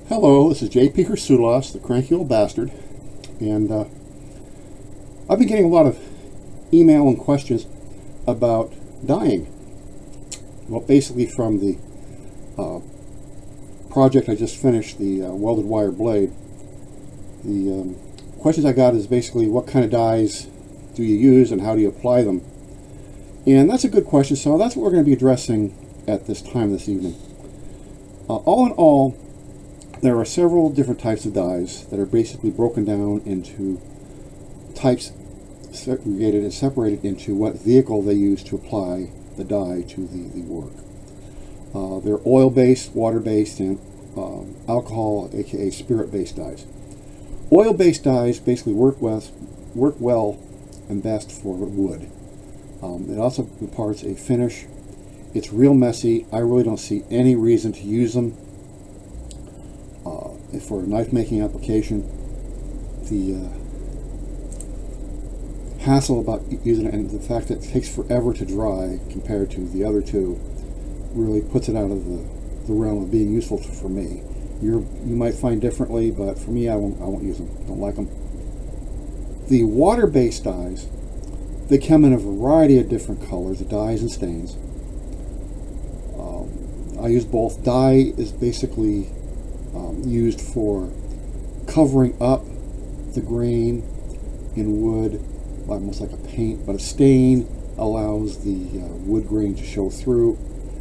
Hello, this is JP Hrisoulas, the cranky old bastard, and I've been getting a lot of email and questions about dyeing. Well, basically from the project I just finished, the welded wire blade, the questions I got is basically what kind of dyes do you use and how do you apply them? And that's a good question, so that's what we're going to be addressing at this time this evening. All in all, there are several different types of dyes that are basically broken down into types, segregated and separated into what vehicle they use to apply the dye to the work. They're oil-based, water-based, and alcohol, aka spirit-based dyes. Oil-based dyes basically work well and best for wood. It also imparts a finish. It's real messy. I really don't see any reason to use them for a knife making application. The hassle about using it and the fact that it takes forever to dry compared to the other two really puts it out of the realm of being useful for me. You might find differently, but for me, I won't use them. Don't like them. The water-based dyes, they come in a variety of different colors, the dyes and stains. I use both. Dye is basically used for covering up the grain in wood, almost like a paint, but a stain allows the wood grain to show through.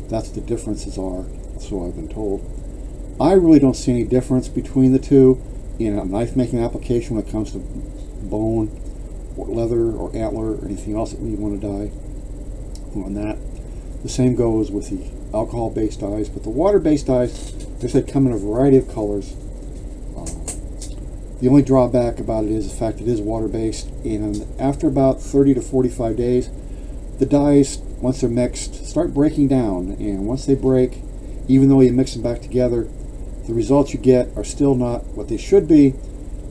That's what the differences are, so I've been told. I really don't see any difference between the two in a knife making application when it comes to bone or leather or antler or anything else that we want to dye on that. The same goes with the alcohol-based dyes, but the water-based dyes, they said, come in a variety of colors. The only drawback about it is the fact it is water-based, and after about 30 to 45 days, the dyes, once they're mixed, start breaking down, and once they break, even though you mix them back together, the results you get are still not what they should be.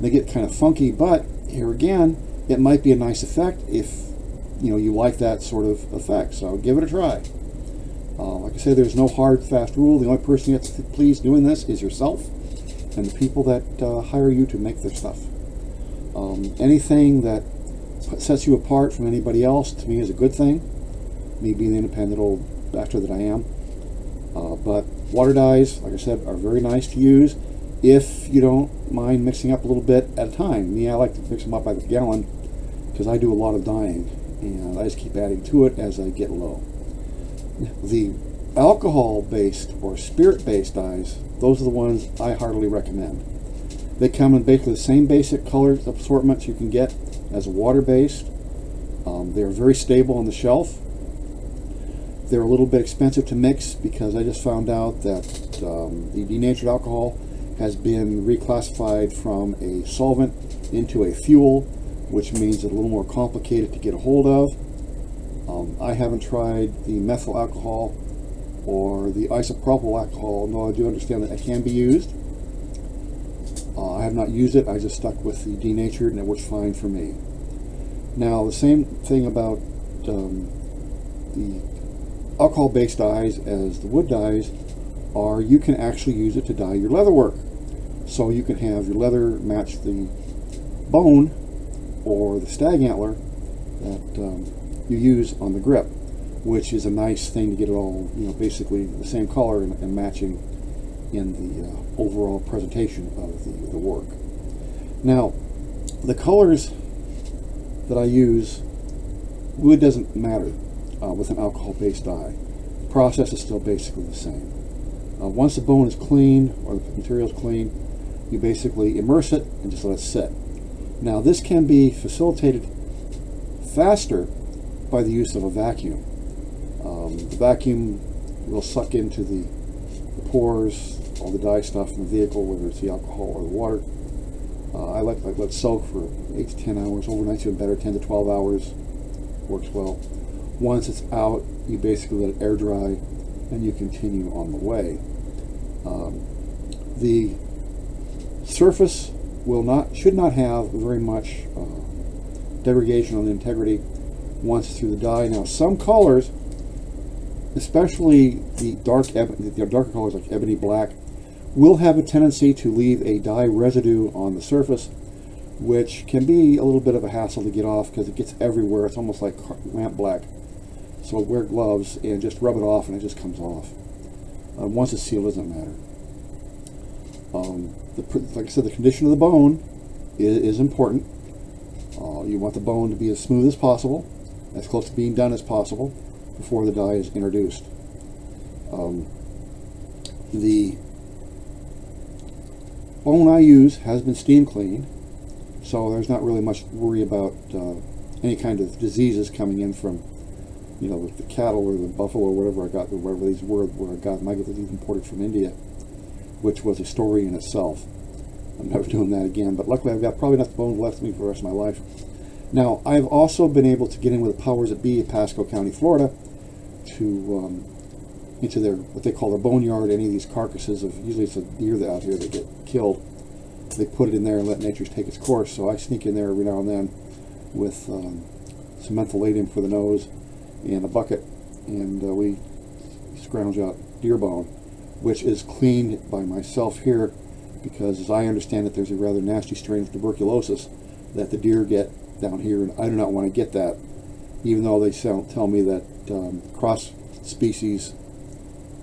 They get kind of funky, but here again, it might be a nice effect if you like that sort of effect, so give it a try. Like I said, there's no hard, fast rule. The only person you have to please doing this is yourself and the people that hire you to make their stuff. Anything that sets you apart from anybody else, to me, is a good thing, me being the independent old bastard that I am. But water dyes, like I said, are very nice to use if you don't mind mixing up a little bit at a time. Me, I like to mix them up by the gallon because I do a lot of dyeing, and I just keep adding to it as I get low. The alcohol-based or spirit-based dyes, those are the ones I heartily recommend. They come in basically the same basic color assortments you can get as a water-based. They're very stable on the shelf. They're a little bit expensive to mix because I just found out that the denatured alcohol has been reclassified from a solvent into a fuel, which means it's a little more complicated to get a hold of. I haven't tried the methyl alcohol or the isopropyl alcohol, though I do understand that it can be used. I have not used it. I just stuck with the denatured, and it works fine for me. Now, the same thing about the alcohol-based dyes as the wood dyes are you can actually use it to dye your leather work. So you can have your leather match the bone or the stag antler that you use on the grip, which is a nice thing to get it all, basically the same color and matching in the overall presentation of the work. Now, the colors that I use, wood doesn't matter with an alcohol-based dye. The process is still basically the same. Once the bone is clean or the material is clean, you basically immerse it and just let it sit. Now, this can be facilitated faster by the use of a vacuum. The vacuum will suck into the pores, all the dye stuff in the vehicle, whether it's the alcohol or the water. I let it soak for 8 to 10 hours. Overnight's even better, 10 to 12 hours. Works well. Once it's out, you basically let it air dry and you continue on the way. The surface should not have very much degradation on the integrity once it's through the dye. Now, some colors, especially the darker colors like ebony black, will have a tendency to leave a dye residue on the surface, which can be a little bit of a hassle to get off because it gets everywhere. It's almost like lamp black. So wear gloves and just rub it off and it just comes off. Once it's sealed, it doesn't matter. Like I said, the condition of the bone is important. You want the bone to be as smooth as possible, as close to being done as possible before the dye is introduced. The bone I use has been steam cleaned, so there's not really much worry about any kind of diseases coming in from, you know, the cattle or the buffalo or whatever I got, or whatever these were where I got them. I get these imported from India, which was a story in itself. I'm never doing that again, but luckily I've got probably enough bone left to me for the rest of my life. Now, I've also been able to get in with the powers that be in Pasco County, Florida, to into their, what they call their boneyard. Any of these carcasses of, usually it's a deer that out here that get killed, they put it in there and let nature take its course. So I sneak in there every now and then with some mentholatum for the nose and a bucket, and we scrounge out deer bone, which is cleaned by myself here, because as I understand it, there's a rather nasty strain of tuberculosis that the deer get down here, and I do not want to get that, even though they tell me that cross-species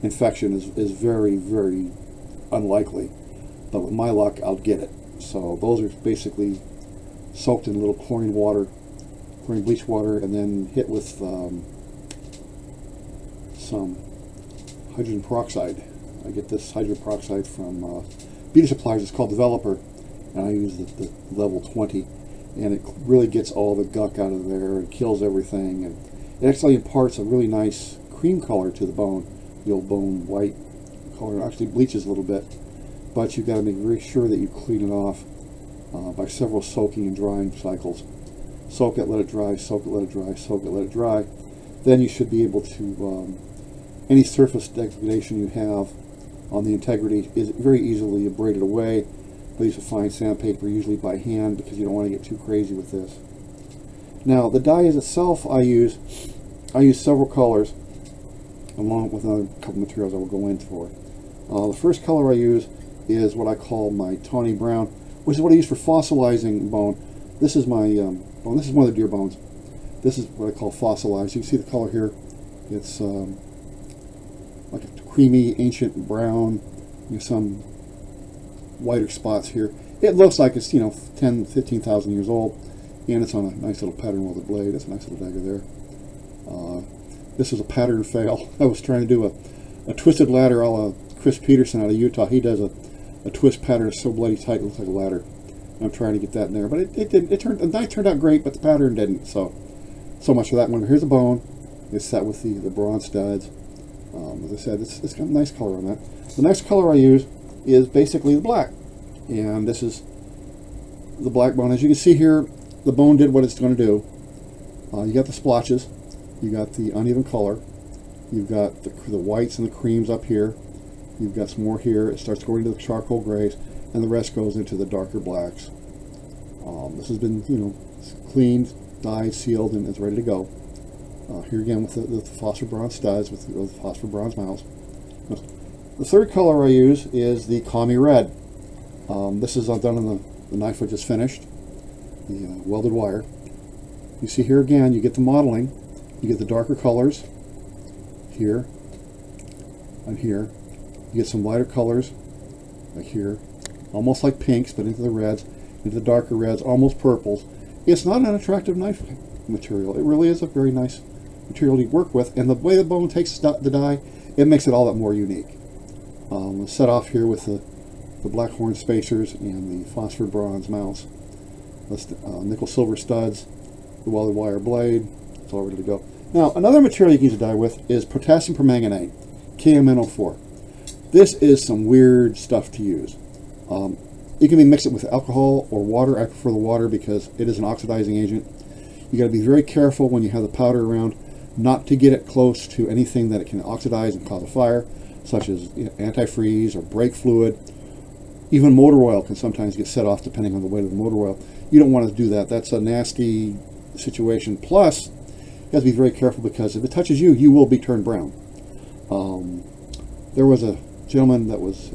infection is very, very unlikely. But with my luck, I'll get it. So those are basically soaked in a little chlorine bleach water, and then hit with some hydrogen peroxide. I get this hydrogen peroxide from beauty supplies. It's called Developer, and I use the level 20, and it really gets all the gunk out of there and kills everything, and it actually imparts a really nice cream color to the bone, the old bone white color. It actually bleaches a little bit, but you've got to make very sure that you clean it off by several soaking and drying cycles. Soak it, let it dry, soak it, let it dry, soak it, let it dry. Then you should be able to, any surface degradation you have on the integrity is very easily abraded away. I use a fine sandpaper, usually by hand, because you don't want to get too crazy with this. Now, the dye itself I use several colors, along with another couple materials I will go into for. The first color I use is what I call my tawny brown, which is what I use for fossilizing bone. This is my bone. This is one of the deer bones. This is what I call fossilized. You can see the color here. It's like a creamy, ancient brown. You know, some whiter spots here. It looks like it's, you know, 10, 15,000 years old, and it's on a nice little pattern welded blade. That's a nice little dagger there. This is a pattern fail. I was trying to do a twisted ladder a la Chris Peterson out of Utah. He does a twist pattern that's so bloody tight it looks like a ladder. I'm trying to get that in there, but it didn't. The knife turned out great, but the pattern didn't. So much for that one. Here's the bone. It's set with the bronze studs. As I said, it's got a nice color on that. The next color I use is basically the black, and this is the black bone. As you can see here, the bone did what it's going to do. You got the splotches, you got the uneven color, you've got the whites and the creams up here, you've got some more here. It starts going to the charcoal grays, and the rest goes into the darker blacks. This has been, you know, cleaned, dyed, sealed, and it's ready to go. Here again with the phosphor bronze studs with the phosphor bronze mouths. The third color I use is the Kami red. This is done on the knife I just finished, the welded wire. You see here again, you get the modeling, you get the darker colors here and here. You get some lighter colors like here, almost like pinks, but into the reds, into the darker reds, almost purples. It's not an unattractive knife material. It really is a very nice material to work with, and the way the bone takes the dye, it makes it all that more unique. I'll set off here with the black horn spacers and the phosphor bronze mounts. Nickel silver studs, the welded wire blade. It's all ready to go. Now, another material you can use a dye with is potassium permanganate, KMnO4. This is some weird stuff to use. You can mix it with alcohol or water. I prefer the water because it is an oxidizing agent. You got to be very careful when you have the powder around not to get it close to anything that it can oxidize and cause a fire, such as, you know, antifreeze or brake fluid. Even motor oil can sometimes get set off depending on the weight of the motor oil. You don't want to do that. That's a nasty situation. Plus, you have to be very careful because if it touches you, you will be turned brown. There was a gentleman that was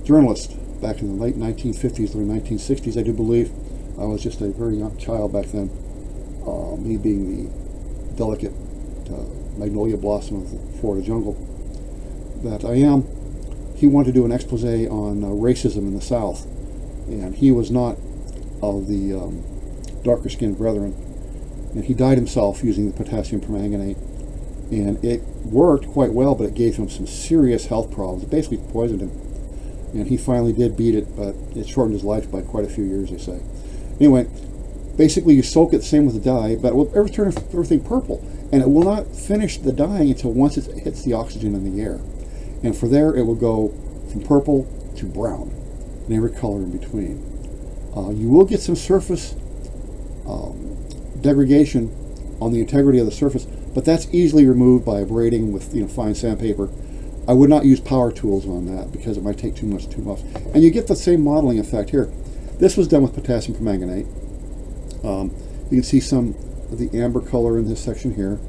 journalist back in the late 1950s, early 1960s, I do believe. I was just a very young child back then, me being the delicate magnolia blossom of the Florida jungle that I am. He wanted to do an expose on racism in the South, and he was not of the darker skinned brethren, and he dyed himself using the potassium permanganate, and it worked quite well, but it gave him some serious health problems. It basically poisoned him, and he finally did beat it, but it shortened his life by quite a few years, they say. Anyway, basically you soak it, same with the dye, but it will ever turn everything purple, and it will not finish the dyeing until once it hits the oxygen in the air, and for there it will go from purple to brown and every color in between. You will get some surface degradation on the integrity of the surface, but that's easily removed by abrading with fine sandpaper. I would not use power tools on that because it might take too much. And you get the same modeling effect here. This was done with potassium permanganate. You can see some of the amber color in this section here.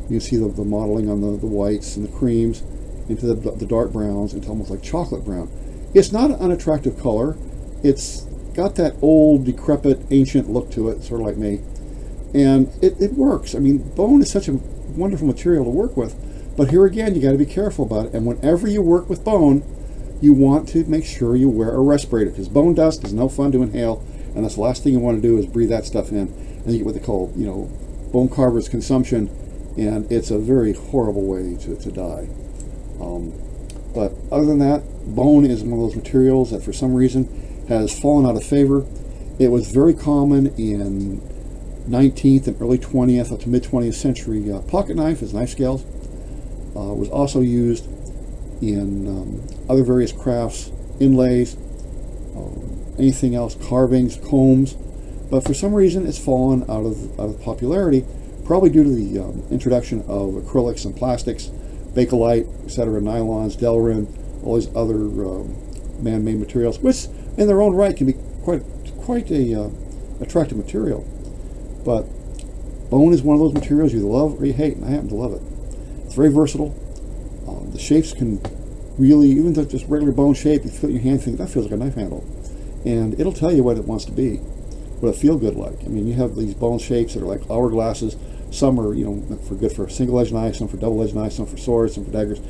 You can see the modeling on the whites and the creams into the dark browns into almost like chocolate brown. It's not an unattractive color. It's got that old, decrepit, ancient look to it, sort of like me. And it works. I mean, bone is such a wonderful material to work with. But here again, you got to be careful about it. And whenever you work with bone, you want to make sure you wear a respirator, because bone dust is no fun to inhale, and that's the last thing you want to do is breathe that stuff in, and you get what they call, bone carver's consumption, and it's a very horrible way to die. But other than that, bone is one of those materials that for some reason has fallen out of favor. It was very common in 19th and early 20th up to mid 20th century pocket knife as knife scales. Was also used in other various crafts, inlays, anything else, carvings, combs, but for some reason it's fallen out of popularity, probably due to the introduction of acrylics and plastics, Bakelite, etc., nylons, Delrin, all these other man-made materials, which in their own right can be quite a attractive material. But bone is one of those materials you either love or you hate, and I happen to love it. It's very versatile. The shapes can really, even though just regular bone shape, you feel your hand, think that feels like a knife handle, and it'll tell you what it wants to be, what it feel good like. I mean, you have these bone shapes that are like hourglasses. Some are, good for single-edged knives, some for double-edged knives, some for swords, some for daggers.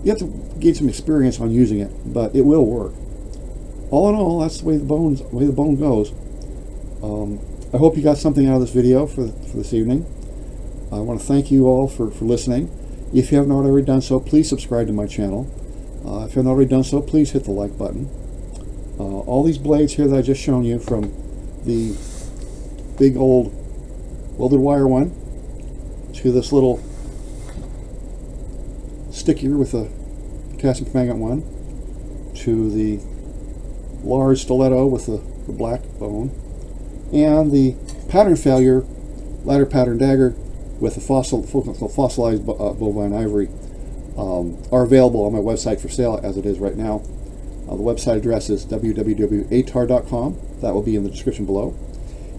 You have to gain some experience on using it, but it will work. All in all, that's the way the bone goes. I hope you got something out of this video for this evening. I want to thank you all for listening. If you have not already done so, please subscribe to my channel. If you haven't already done so, please hit the like button. All these blades here that I just shown you, from the big old welded wire one to this little stickier with a potassium permanganate one, to the large stiletto with the black bone, and the pattern failure ladder pattern dagger with the fossilized bovine ivory are available on my website for sale as it is right now. The website address is www.atar.com. That will be in the description below.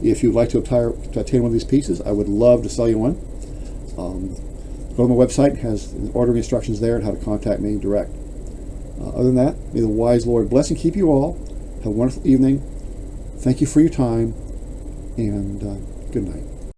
If you'd like to obtain one of these pieces, I would love to sell you one. Go to my website, it has ordering instructions there and how to contact me direct. Other than that, may the wise Lord bless and keep you all. Have a wonderful evening. Thank you for your time, and good night.